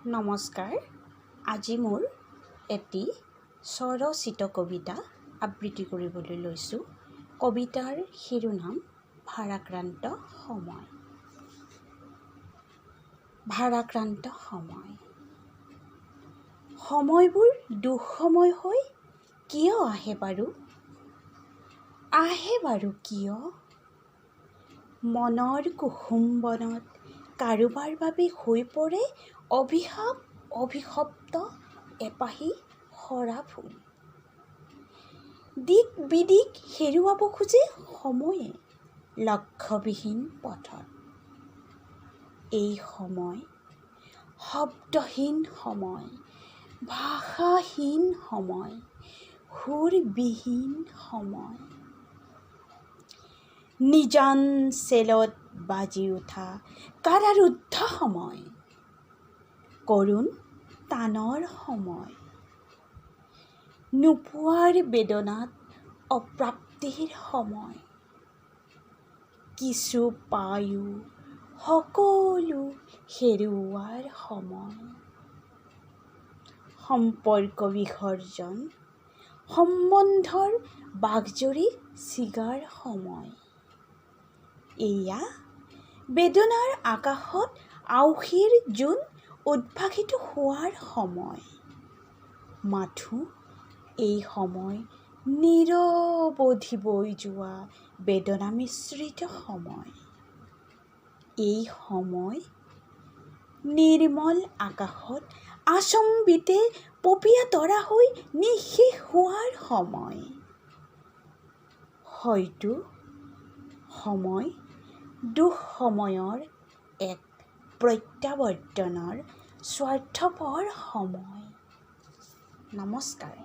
নমস্কাৰ। আজি মোৰ এটি স্বৰচিত কবিতা আবৃত্তি কৰিবলৈ লৈছোঁ। কবিতাৰ শিৰোনাম ভাৰাক্ৰান্ত সময়। ভাৰাক্ৰান্ত সময়। সময়বোৰ দুঃসময় হৈ কিয় আহে বাৰু? আহে বাৰু কিয়? মনৰ কুসুমবনত কাৰোবাৰ বাবে হৈ পৰে অভিশপ্ত এপাহি সৰা ফুল। দিক বিদিক হেৰুৱাব খোজে সময়ে লক্ষ্যবিহীন পথত। এই সময় শব্দহীন সময়, ভাষাহীন সময়, সুৰবিহীন সময়। নিজান চেলত বাজি উঠা কাৰাৰুদ্ধ সময়, কৰুণ তানৰ সময়। নোপোৱাৰ বেদনাত অপ্ৰাপ্তিৰ সময়, কিছু পায়ো সকলো হেৰুওৱাৰ সময়। সম্পৰ্ক বিসৰ্জন, সম্বন্ধৰ বাঘজৰী ছিগাৰ সময়। এয়া বেদনাৰ আকাশত আঁউসীৰ জোন উদ্ভাসিত হোৱাৰ সময়। মাথো এই সময় নিৰৱধি বৈ যোৱা বেদনা মিশ্ৰিত সময়। এই সময় নিৰ্মল আকাশত আচম্বিতে পপীয়া তৰা হৈ নিঃশেষ হোৱাৰ সময়। হয়তো সময় দুঃসময়ৰ এক প্ৰত্যাৱৰ্তনৰ স্বাৰ্থপৰ সময়। নমস্কাৰ।